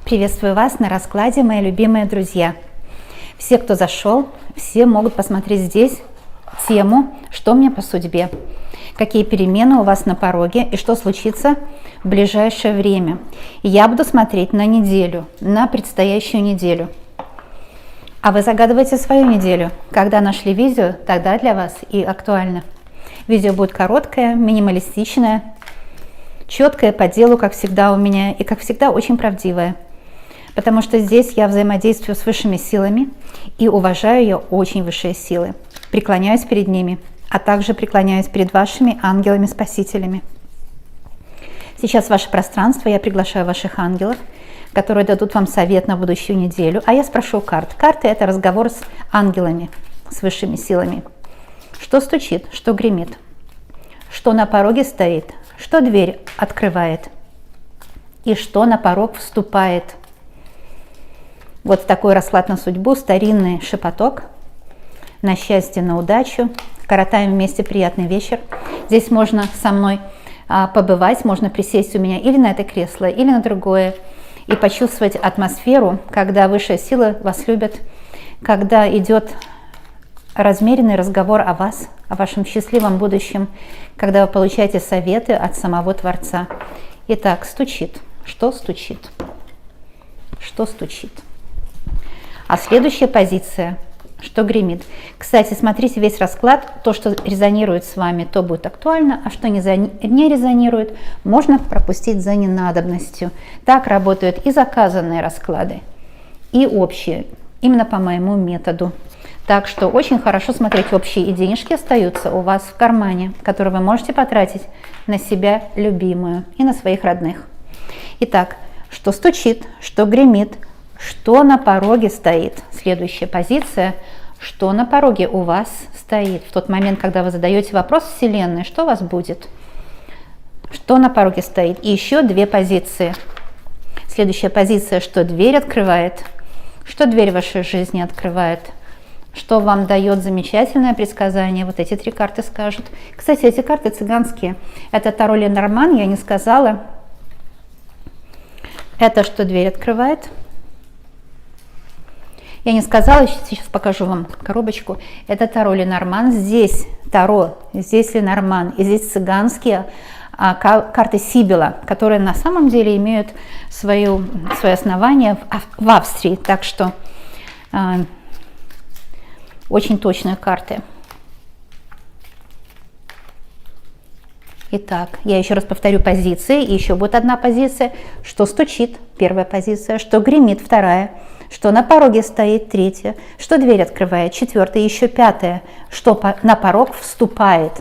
Приветствую вас на раскладе, мои любимые друзья. Все, кто зашел, все могут посмотреть здесь тему «Что мне по судьбе?», какие перемены у вас на пороге и что случится в ближайшее время. И я буду смотреть на неделю, на предстоящую неделю. А вы загадываете свою неделю. Когда нашли видео, тогда для вас и актуально. Видео будет короткое, минималистичное, четкое по делу, как всегда у меня, и, как всегда, очень правдивое. Потому что здесь я взаимодействую с высшими силами и уважаю я очень высшие силы. Преклоняюсь перед ними, а также преклоняюсь перед вашими ангелами-спасителями. Сейчас в ваше пространство я приглашаю ваших ангелов, которые дадут вам совет на будущую неделю. А я спрошу карт. Карты – это разговор с ангелами, с высшими силами. Что стучит, что гремит, что на пороге стоит, что дверь открывает и что на порог вступает. Вот такой расклад на судьбу, старинный шепоток, на счастье, на удачу. Коротаем вместе приятный вечер. Здесь можно со мной побывать, можно присесть у меня или на это кресло, или на другое, и почувствовать атмосферу, когда высшая сила вас любит, когда идет размеренный разговор о вас, о вашем счастливом будущем, когда вы получаете советы от самого Творца. Итак, стучит. Что стучит? Что стучит? А следующая позиция, что гремит. Кстати, смотрите весь расклад. То, что резонирует с вами, то будет актуально, а что не резонирует, можно пропустить за ненадобностью. Так работают и заказанные расклады, и общие, именно по моему методу. Так что очень хорошо смотреть общие, и денежки остаются у вас в кармане, которые вы можете потратить на себя любимую и на своих родных. Итак, что стучит, что гремит, что на пороге стоит. Следующая позиция, что на пороге у вас стоит. В тот момент, когда вы задаете вопрос Вселенной, что у вас будет? Что на пороге стоит? И еще две позиции. Следующая позиция, что дверь открывает, что дверь в вашей жизни открывает, что вам дает замечательное предсказание. Вот эти три карты скажут. Кстати, эти карты цыганские. Это Таро Ленорман, я не сказала. Это что дверь открывает. Я не сказала, сейчас покажу вам коробочку. Это Таро Ленорман. Здесь Таро, здесь Ленорман, и здесь цыганские карты Сибила, которые на самом деле имеют свое основание в Австрии. Так что очень точные карты. Итак, я еще раз повторю позиции. И еще будет одна позиция. Что стучит? Первая позиция. Что гремит? Вторая. Что на пороге стоит? Третья. Что дверь открывает? Четвертая. Еще пятая. Что на порог вступает?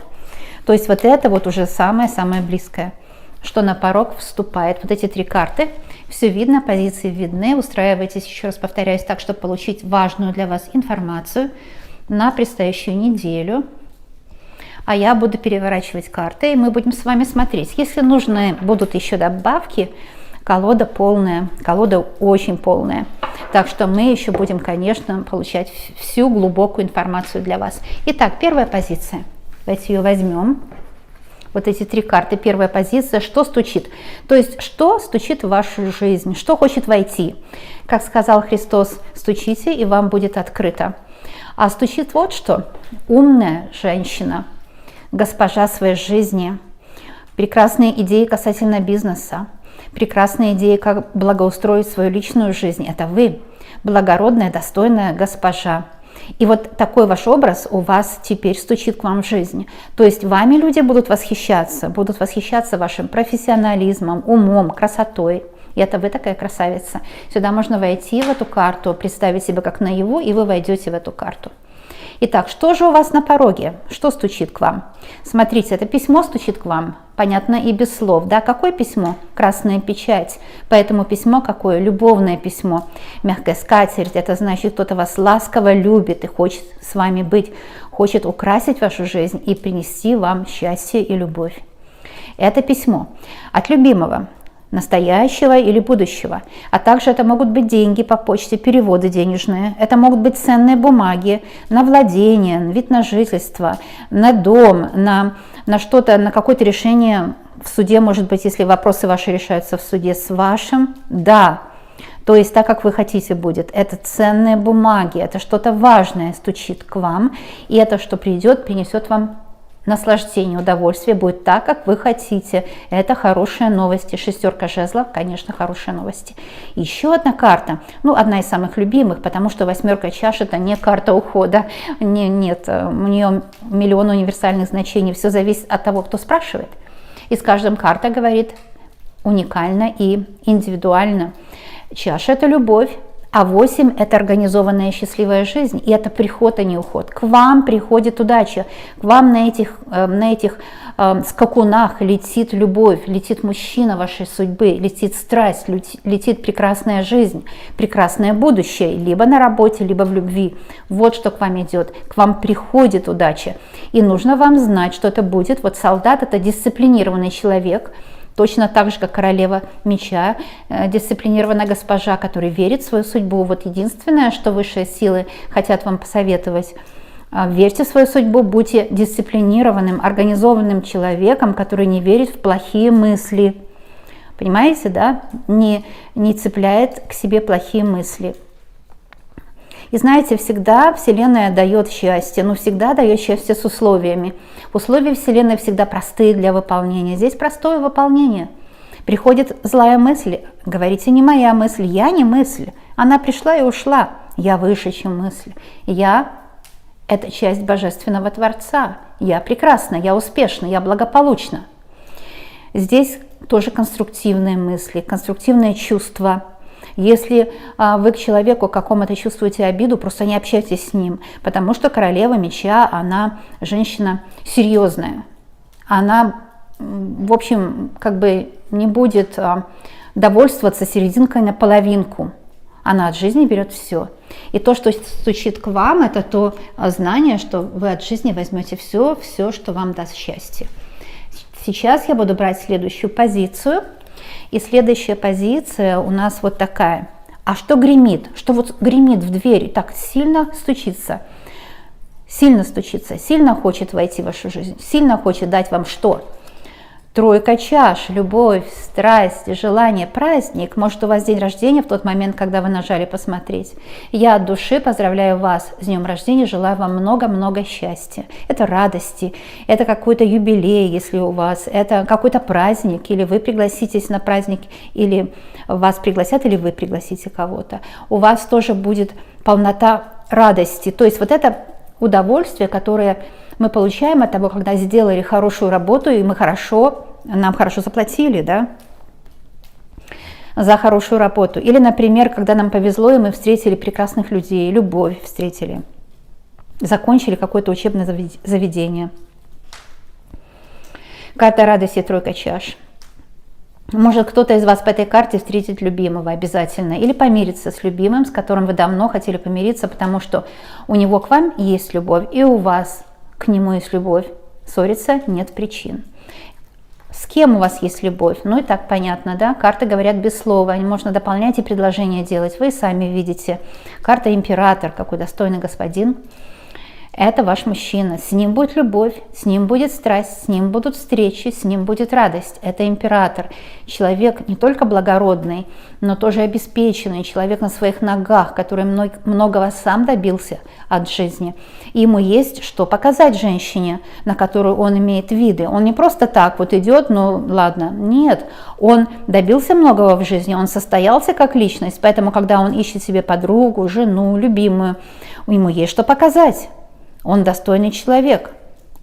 То есть вот это вот уже самое-самое близкое. Что на порог вступает. Вот эти три карты. Все видно, позиции видны. Устраивайтесь, еще раз повторяюсь, так, чтобы получить важную для вас информацию на предстоящую неделю. А я буду переворачивать карты, и мы будем с вами смотреть. Если нужны будут еще добавки, колода полная, колода очень полная. Так что мы еще будем, конечно, получать всю глубокую информацию для вас. Итак, первая позиция. Давайте ее возьмем. Вот эти три карты. Первая позиция. Что стучит? То есть, что стучит в вашу жизнь? Что хочет войти? Как сказал Христос, стучите, и вам будет открыто. А стучит вот что. Умная женщина, госпожа своей жизни, прекрасные идеи касательно бизнеса, прекрасные идеи, как благоустроить свою личную жизнь. Это вы, благородная, достойная госпожа. И вот такой ваш образ у вас теперь стучит к вам в жизнь. То есть вами люди будут восхищаться вашим профессионализмом, умом, красотой. И это вы такая красавица. Сюда можно войти в эту карту, представить себя как наяву, и вы войдете в эту карту. Итак, что же у вас на пороге? Что стучит к вам? Смотрите, это письмо стучит к вам. Понятно и без слов. Да, какое письмо? Красная печать. Поэтому письмо какое? Любовное письмо. Мягкая скатерть. Это значит, кто-то вас ласково любит и хочет с вами быть, хочет украсить вашу жизнь и принести вам счастье и любовь. Это письмо от любимого. Настоящего или будущего. А также это могут быть деньги по почте, переводы денежные. Это могут быть ценные бумаги на владение, вид на жительство, на дом, на что-то, на какое-то решение в суде, может быть, если вопросы ваши решаются в суде с вашим «да». То есть так, как вы хотите будет. Это ценные бумаги, это что-то важное стучит к вам, и это, что придет, принесет вам наслаждение, удовольствие, будет так, как вы хотите. Это хорошие новости. Шестерка жезлов, конечно, хорошие новости. Еще одна карта, ну, одна из самых любимых, потому что восьмерка чаш – это не карта ухода. Нет, у нее миллион универсальных значений. Все зависит от того, кто спрашивает. И с каждым карта говорит уникально и индивидуально. Чаша – это любовь. А 8 – это организованная счастливая жизнь, и это приход, а не уход. К вам приходит удача, к вам на этих скакунах летит любовь, летит мужчина вашей судьбы, летит страсть, летит прекрасная жизнь, прекрасное будущее, либо на работе, либо в любви. Вот что к вам идет, к вам приходит удача. И нужно вам знать, что это будет. Вот солдат – это дисциплинированный человек, точно так же, как королева меча, дисциплинированная госпожа, которая верит в свою судьбу. Вот единственное, что высшие силы хотят вам посоветовать: верьте в свою судьбу, будьте дисциплинированным, организованным человеком, который не верит в плохие мысли. Понимаете, да? Не цепляет к себе плохие мысли. И знаете, всегда Вселенная дает счастье, но всегда дает счастье с условиями. Условия Вселенной всегда простые для выполнения. Здесь простое выполнение. Приходит злая мысль, говорите: не моя мысль, я не мысль. Она пришла и ушла. Я выше, чем мысль. Я – это часть Божественного Творца. Я прекрасна, я успешна, я благополучна. Здесь тоже конструктивные мысли, конструктивные чувства. Если вы к человеку какому-то чувствуете обиду, просто не общайтесь с ним, потому что королева меча, она женщина серьезная. Она, в общем, как бы не будет довольствоваться серединкой на половинку. Она от жизни берет все. И то, что стучит к вам, это то знание, что вы от жизни возьмете все, что вам даст счастье. Сейчас я буду брать следующую позицию. И следующая позиция у нас вот такая. А что гремит? Что вот гремит в дверь, так сильно стучится, сильно хочет войти в вашу жизнь, сильно хочет дать вам что? Тройка чаш, любовь, страсть, желание, праздник. Может, у вас день рождения в тот момент, когда вы нажали посмотреть. Я от души поздравляю вас с днем рождения, желаю вам много-много счастья. Это радости, это какой-то юбилей, если у вас, это какой-то праздник, или вы пригласитесь на праздник, или вас пригласят, или вы пригласите кого-то. У вас тоже будет полнота радости. То есть вот это удовольствие, которое мы получаем от того, когда сделали хорошую работу, и нам хорошо заплатили, да, за хорошую работу. Или, например, когда нам повезло, и мы встретили прекрасных людей, любовь встретили, закончили какое-то учебное заведение. Карта радости, тройка чаш. Может, кто-то из вас по этой карте встретит любимого обязательно, или помирится с любимым, с которым вы давно хотели помириться, потому что у него к вам есть любовь, и у вас к нему есть любовь. Ссориться нет причин. С кем у вас есть любовь? Ну и так понятно, да? Карты говорят без слова, можно дополнять и предложения делать. Вы сами видите. Карта император, какой достойный господин. Это ваш мужчина. С ним будет любовь, с ним будет страсть, с ним будут встречи, с ним будет радость. Это император. Человек не только благородный, но тоже обеспеченный. Человек на своих ногах, который многого сам добился от жизни. И ему есть что показать женщине, на которую он имеет виды. Он не просто так вот идет, ну ладно. Нет, он добился многого в жизни, он состоялся как личность. Поэтому, когда он ищет себе подругу, жену, любимую, ему есть что показать. Он достойный человек,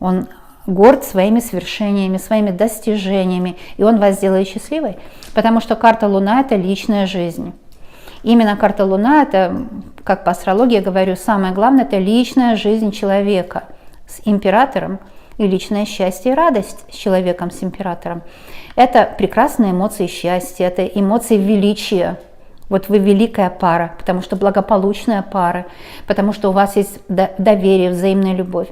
он горд своими свершениями, своими достижениями, и он вас сделает счастливой, потому что карта Луна – это личная жизнь. Именно карта Луна – это, как по астрологии я говорю, самое главное – это личная жизнь человека с императором и личное счастье и радость с человеком, с императором. Это прекрасные эмоции счастья, это эмоции величия. Вот вы великая пара, потому что благополучная пара, потому что у вас есть доверие, взаимная любовь.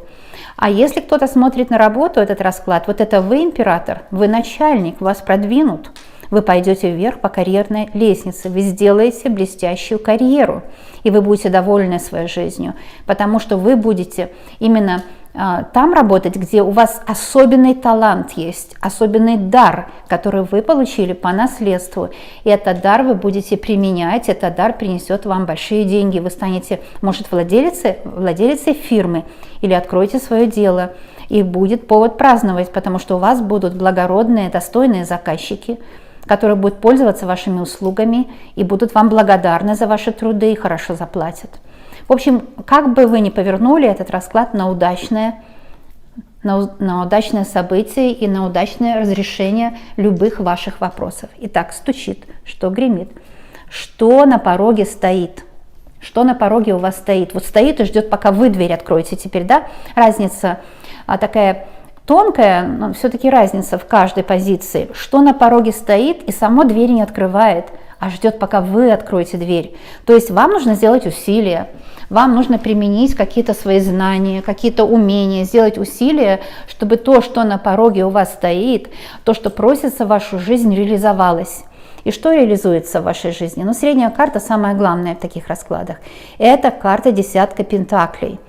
А если кто-то смотрит на работу, этот расклад, вот это вы император, вы начальник, вас продвинут, вы пойдете вверх по карьерной лестнице, вы сделаете блестящую карьеру, и вы будете довольны своей жизнью, потому что вы будете именно там работать, где у вас особенный талант есть, особенный дар, который вы получили по наследству. И этот дар вы будете применять, этот дар принесет вам большие деньги. Вы станете, может, владелицей фирмы или откроете свое дело. И будет повод праздновать, потому что у вас будут благородные, достойные заказчики, которые будут пользоваться вашими услугами и будут вам благодарны за ваши труды и хорошо заплатят. В общем, как бы вы ни повернули этот расклад на удачное событие и на удачное разрешение любых ваших вопросов. Итак, стучит, что гремит, что на пороге стоит. Что на пороге у вас стоит? Вот стоит и ждет, пока вы дверь откроете теперь, да? Разница такая тонкая, но все-таки разница в каждой позиции. Что на пороге стоит и само дверь не открывает, а ждет, пока вы откроете дверь. То есть вам нужно сделать усилия, вам нужно применить какие-то свои знания, какие-то умения, сделать усилия, чтобы то, что на пороге у вас стоит, то, что просится в вашу жизнь, реализовалось. И что реализуется в вашей жизни? Ну, средняя карта самая главная в таких раскладах. Это карта десятка пентаклей.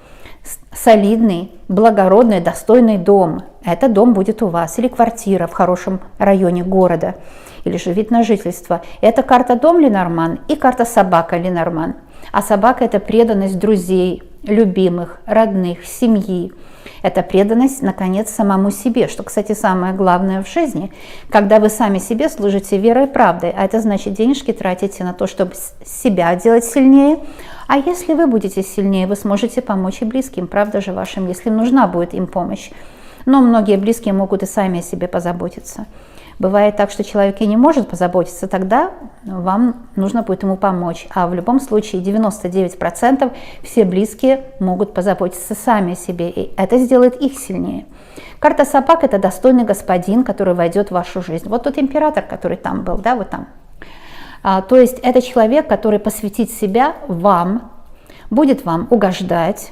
Солидный, благородный, достойный дом. Этот дом будет у вас. Или квартира в хорошем районе города. Или же вид на жительство. Это карта дом Ленорман и карта собака Ленорман. А собака – это преданность друзей, любимых, родных, семьи. Это преданность, наконец, самому себе, что, кстати, самое главное в жизни, когда вы сами себе служите верой и правдой, а это значит, денежки тратите на то, чтобы себя делать сильнее, а если вы будете сильнее, вы сможете помочь и близким, правда же вашим, если нужна будет им помощь. Но многие близкие могут и сами о себе позаботиться. Бывает так, что человек и не может позаботиться, тогда вам нужно будет ему помочь. А в любом случае 99% все близкие могут позаботиться сами о себе, и это сделает их сильнее. Карта собак – это достойный господин, который войдет в вашу жизнь. Вот тот император, который там был, да, вот там. То есть это человек, который посвятит себя вам, будет вам угождать,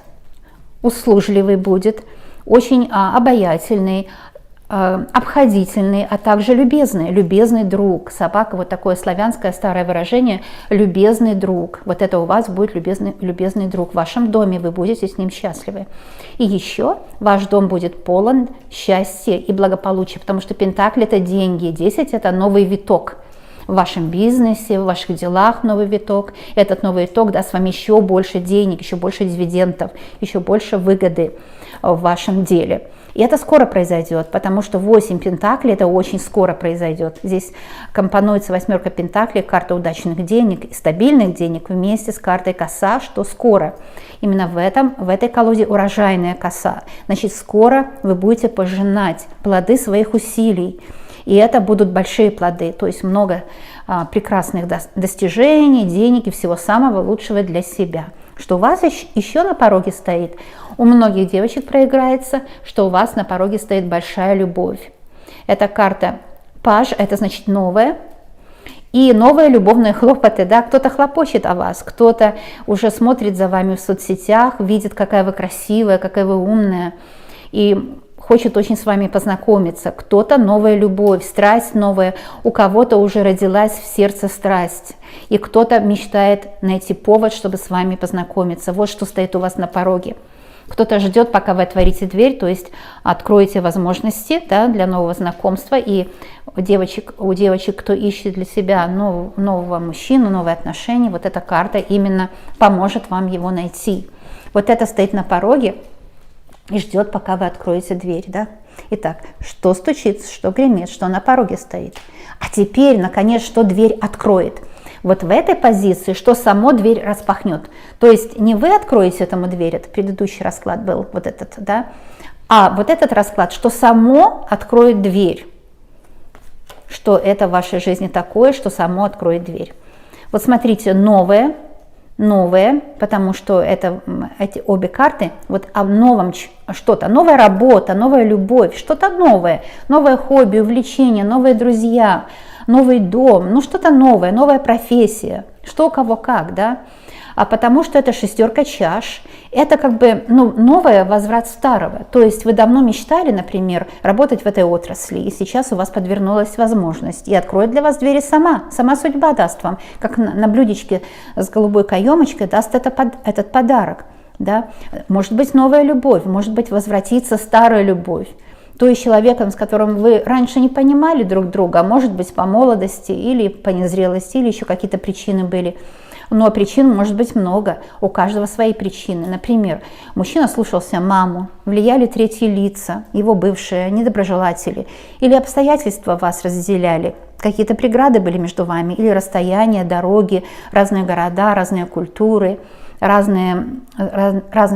услужливый будет, очень обаятельный, обходительный, а также любезный друг. Собака, вот такое славянское старое выражение, любезный друг. Вот это у вас будет любезный друг. В вашем доме вы будете с ним счастливы. И еще ваш дом будет полон счастья и благополучия, потому что пентакли – это деньги, 10 – это новый виток. В вашем бизнесе, в ваших делах новый виток. Этот новый виток даст вам еще больше денег, еще больше дивидендов, еще больше выгоды в вашем деле. И это скоро произойдет, потому что 8 пентаклей – это очень скоро произойдет. Здесь компонуется 8 пентаклей, карта удачных денег и стабильных денег вместе с картой коса, что скоро. Именно в этой колоде урожайная коса. Значит, скоро вы будете пожинать плоды своих усилий. И это будут большие плоды, то есть много прекрасных достижений, денег и всего самого лучшего для себя. Что у вас еще на пороге стоит, у многих девочек проиграется, что у вас на пороге стоит большая любовь. Это карта паж, это значит новое. И новые любовные хлопоты, да, кто-то хлопочет о вас, кто-то уже смотрит за вами в соцсетях, видит, какая вы красивая, какая вы умная, и хочет очень с вами познакомиться. Кто-то новая любовь, страсть новая, у кого-то уже родилась в сердце страсть, и кто-то мечтает найти повод, чтобы с вами познакомиться. Вот что стоит у вас на пороге. Кто-то ждет, пока вы отворите дверь, то есть откроете возможности, да, для нового знакомства. И у девочек, кто ищет для себя нового мужчину, новые отношения, вот эта карта именно поможет вам его найти. Вот это стоит на пороге и ждет, пока вы откроете дверь. Да? Итак, что стучится, что гремит, что на пороге стоит. А теперь, наконец, что дверь откроет. Вот в этой позиции, что само дверь распахнет. То есть не вы откроете этому дверь, это предыдущий расклад был, вот этот, да, а вот этот расклад, что само откроет дверь. Что это в вашей жизни такое, что само откроет дверь. Вот смотрите, новое, потому что эти обе карты, вот о новом что-то, новая работа, новая любовь, что-то новое хобби, увлечение, новые друзья, новый дом, что-то новое, новая профессия, что у кого как, да, а потому что это шестерка чаш, это как бы, новое возврат старого, то есть вы давно мечтали, например, работать в этой отрасли, и сейчас у вас подвернулась возможность, и откроет для вас двери сама судьба даст вам, как на блюдечке с голубой каемочкой даст этот подарок. да? Может быть новая любовь, может быть возвратится старая любовь. То есть человеком, с которым вы раньше не понимали друг друга, может быть по молодости или по незрелости, или еще какие-то причины были. Но причин может быть много, у каждого свои причины. Например, мужчина слушался маму, влияли третьи лица, его бывшие, недоброжелатели, или обстоятельства вас разделяли, какие-то преграды были между вами, или расстояния, дороги, разные города, разные культуры, разный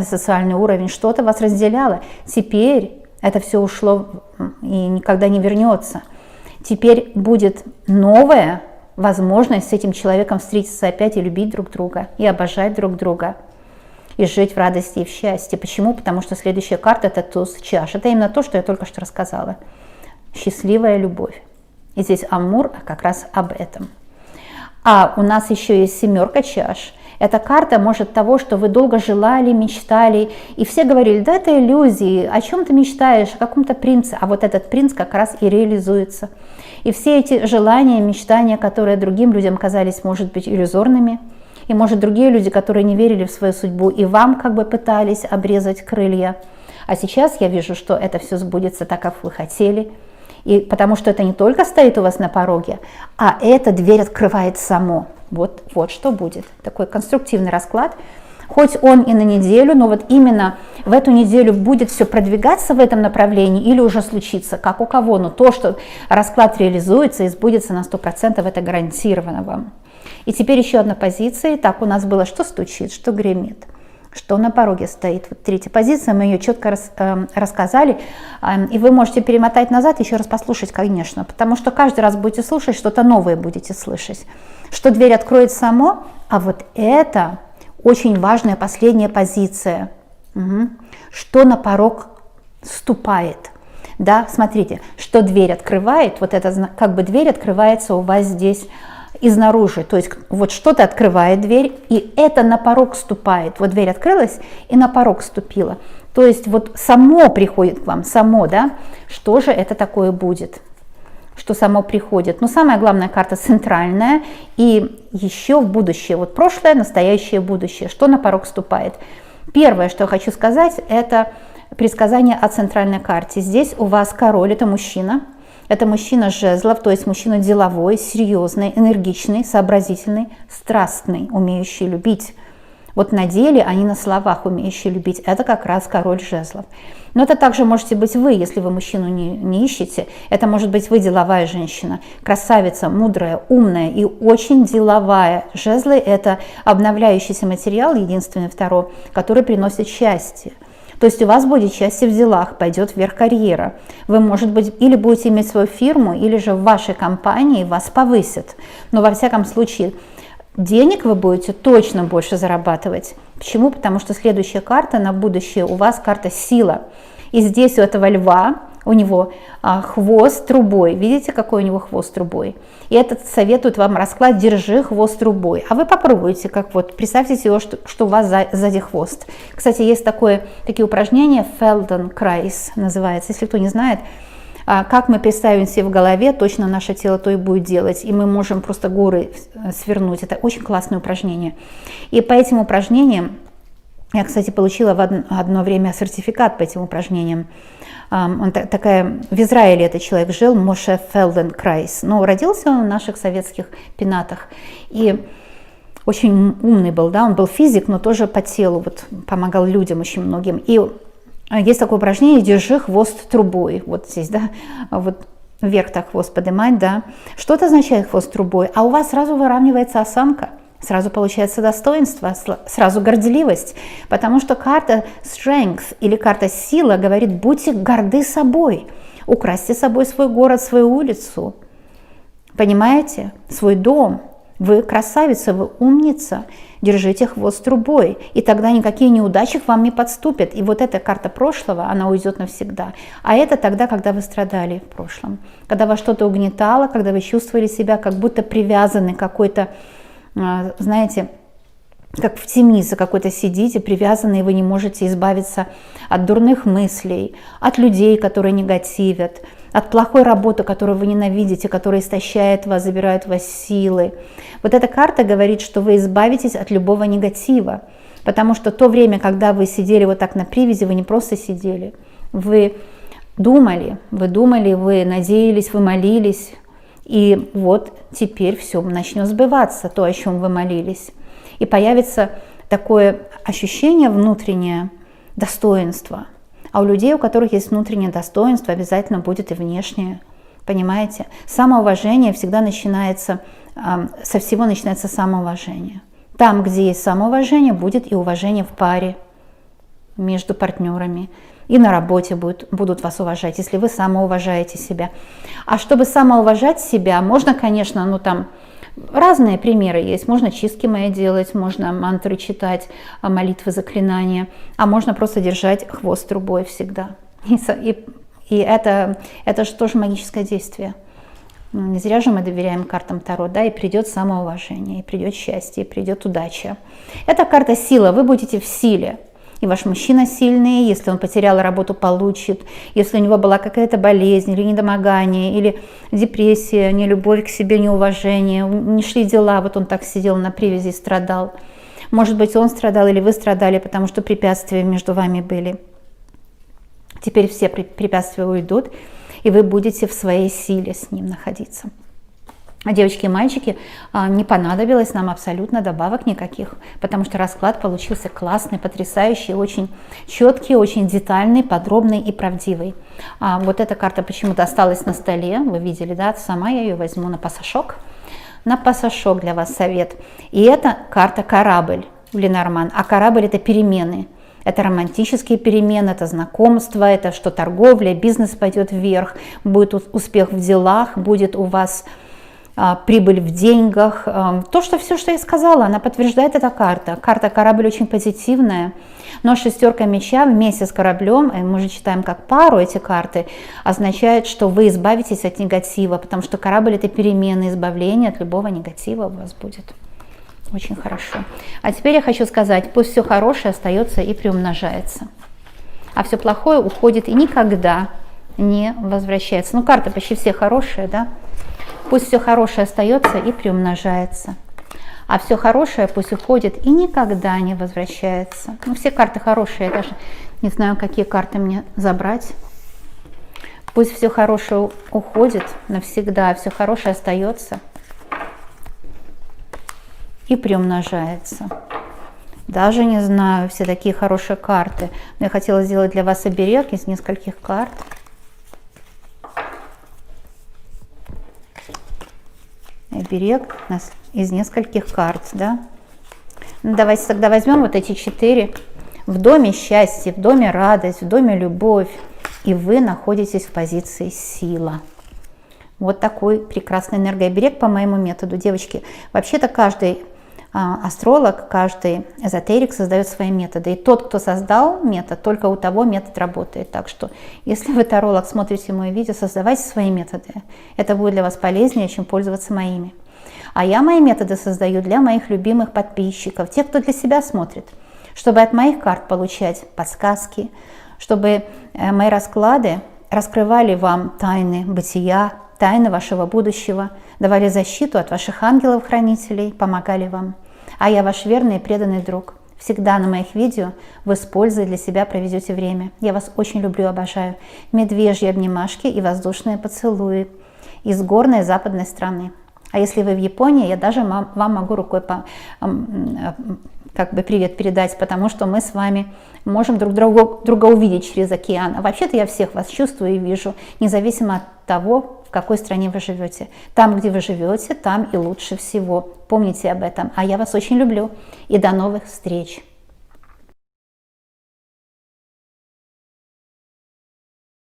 социальный уровень, что-то вас разделяло. Теперь это все ушло и никогда не вернется. Теперь будет новая возможность с этим человеком встретиться опять и любить друг друга, и обожать друг друга, и жить в радости и в счастье. Почему? Потому что следующая карта – это туз чаш. Это именно то, что я только что рассказала. Счастливая любовь. И здесь Амур как раз об этом. А у нас еще есть семерка чаш. Эта карта может того, что вы долго желали, мечтали, и все говорили, да это иллюзии, о чем ты мечтаешь, о каком-то принце, а вот этот принц как раз и реализуется. И все эти желания, мечтания, которые другим людям казались, может быть, иллюзорными, и может другие люди, которые не верили в свою судьбу, и вам как бы пытались обрезать крылья. А сейчас я вижу, что это все сбудется так, как вы хотели, и потому что это не только стоит у вас на пороге, а эта дверь открывает само. Вот что будет. Такой конструктивный расклад. Хоть он и на неделю, но вот именно в эту неделю будет все продвигаться в этом направлении или уже случится, как у кого. Но то, что расклад реализуется и сбудется на 100%, это гарантировано вам. И теперь еще одна позиция. Так, у нас было, что стучит, что гремит, что на пороге стоит. Вот третья позиция, мы ее четко рассказали. И вы можете перемотать назад, еще раз послушать, конечно, потому что каждый раз будете слушать, что-то новое будете слышать. Что дверь откроет само, а вот это очень важная последняя позиция. Что на порог ступает. Да, смотрите, что дверь открывает, вот это как бы дверь открывается у вас здесь изнаружи, то есть вот что-то открывает дверь, и это на порог ступает. Вот дверь открылась и на порог ступила. То есть вот само приходит к вам, само, да, что же это такое будет? Что само приходит. Но самая главная карта центральная и еще в будущее. Вот прошлое, настоящее, будущее. Что на порог ступает? Первое, что я хочу сказать, это предсказание о центральной карте. Здесь у вас король, это мужчина жезлов, то есть мужчина деловой, серьезный, энергичный, сообразительный, страстный, умеющий любить. Вот на деле, а не на словах умеющий любить. Это как раз король жезлов. Но это также можете быть вы, если вы мужчину не ищете. Это может быть вы деловая женщина, красавица, мудрая, умная и очень деловая. Жезлы – это обновляющийся материал, единственный второй, который приносит счастье. То есть у вас будет счастье в делах, пойдет вверх карьера. Вы, может быть, или будете иметь свою фирму, или же в вашей компании вас повысят. Но во всяком случае, денег вы будете точно больше зарабатывать. Почему? Потому что следующая карта на будущее у вас карта сила. И здесь у этого льва, у него хвост трубой. Видите, какой у него хвост трубой? И этот советует вам расклад «держи хвост трубой». А вы попробуйте, как вот, представьте себе, что у вас сзади хвост. Кстати, есть такие упражнения, Feldenkrais называется, если кто не знает. Как мы представим себе в голове, точно наше тело то и будет делать. И мы можем просто горы свернуть. Это очень классное упражнение. И по этим упражнениям, я, кстати, получила в одно время сертификат по этим упражнениям. В Израиле этот человек жил, Моше Feldenkrais. Но родился он в наших советских пенатах. И очень умный был, да, он был физик, но тоже по телу, вот, помогал людям очень многим. И есть такое упражнение «держи хвост трубой». Вот здесь, да, вот вверх так хвост поднимать, да. Что это означает хвост трубой? А у вас сразу выравнивается осанка, сразу получается достоинство, сразу горделивость. Потому что карта strength или карта сила говорит: будьте горды собой, украсьте собой свой город, свою улицу. Понимаете? Свой дом. Вы красавица, вы умница, держите хвост трубой, и тогда никакие неудачи к вам не подступят. И вот эта карта прошлого, она уйдет навсегда. А это тогда, когда вы страдали в прошлом, когда вас что-то угнетало, когда вы чувствовали себя как будто привязаны к какой-то, знаете, как в темнице какой-то сидите, привязанные, вы не можете избавиться от дурных мыслей, от людей, которые негативят, от плохой работы, которую вы ненавидите, которая истощает вас, забирает у вас силы. Вот эта карта говорит, что вы избавитесь от любого негатива. Потому что то время, когда вы сидели вот так на привязи, вы не просто сидели, вы думали, вы надеялись, вы молились. И вот теперь все начнет сбываться, то, о чем вы молились. И появится такое ощущение внутреннее достоинства. А у людей, у которых есть внутреннее достоинство, обязательно будет и внешнее. Понимаете? Самоуважение всегда начинается, со всего начинается самоуважение. Там, где есть самоуважение, будет и уважение в паре, между партнерами. И на работе будут вас уважать, если вы самоуважаете себя. А чтобы самоуважать себя, можно, конечно, ну там разные примеры есть. Можно чистки мои делать, можно мантры читать, молитвы, заклинания, а можно просто держать хвост трубой всегда. И это же тоже магическое действие. Не зря же мы доверяем картам Таро, да, и придет самоуважение, и придет счастье, и придет удача. Это карта сила, вы будете в силе. И ваш мужчина сильный, если он потерял работу, получит. Если у него была какая-то болезнь, или недомогание, или депрессия, нелюбовь к себе, неуважение, не шли дела, вот он так сидел на привязи и страдал. Может быть, он страдал или вы страдали, потому что препятствия между вами были. Теперь все препятствия уйдут, и вы будете в своей силе с ним находиться. А девочки и мальчики, не понадобилось нам абсолютно добавок никаких, потому что расклад получился классный, потрясающий, очень четкий, очень детальный, подробный и правдивый. Вот эта карта почему-то осталась на столе, вы видели, да, сама я ее возьму на пасашок. На пасашок для вас совет. И это карта корабль в Ленорман, а корабль это перемены. Это романтические перемены, это знакомство, это что торговля, бизнес пойдет вверх, будет успех в делах, будет у вас прибыль в деньгах. То, что все, что я сказала, она подтверждает эта карта. Карта корабль очень позитивная, но шестерка меча вместе с кораблем, мы же читаем как пару эти карты, означает, что вы избавитесь от негатива, потому что корабль это перемены, избавление от любого негатива у вас будет. Очень хорошо. А теперь я хочу сказать, пусть все хорошее остается и приумножается, а все плохое уходит и никогда не возвращается. Ну, карты почти все хорошие, да? Пусть все хорошее остается и приумножается, а все хорошее пусть уходит и никогда не возвращается. Ну, все карты хорошие, я даже не знаю, какие карты мне забрать. Пусть все хорошее уходит навсегда, а все хорошее остается и приумножается. Даже не знаю, все такие хорошие карты. Но я хотела сделать для вас оберег из нескольких карт. Оберег из нескольких карт, да. Ну, давайте тогда возьмем вот эти 4. В доме счастье, в доме радость, в доме любовь. И вы находитесь в позиции сила. Вот такой прекрасный энергооберег по моему методу. Девочки, вообще-то каждый астролог, каждый эзотерик создает свои методы. И тот, кто создал метод, только у того метод работает. Так что, если вы таролог, смотрите мои видео, создавайте свои методы. Это будет для вас полезнее, чем пользоваться моими. А я мои методы создаю для моих любимых подписчиков, тех, кто для себя смотрит, чтобы от моих карт получать подсказки, чтобы мои расклады раскрывали вам тайны бытия, тайны вашего будущего, давали защиту от ваших ангелов-хранителей, помогали вам. А я ваш верный и преданный друг. Всегда на моих видео вы с пользой для себя проведете время. Я вас очень люблю, обожаю. Медвежьи обнимашки и воздушные поцелуи из горной западной страны. А если вы в Японии, я даже вам могу рукой как бы привет передать, потому что мы с вами можем друг друга увидеть через океан. А вообще-то я всех вас чувствую и вижу, независимо от того, в какой стране вы живете. Там, где вы живете, там и лучше всего. Помните об этом. А я вас очень люблю. И до новых встреч.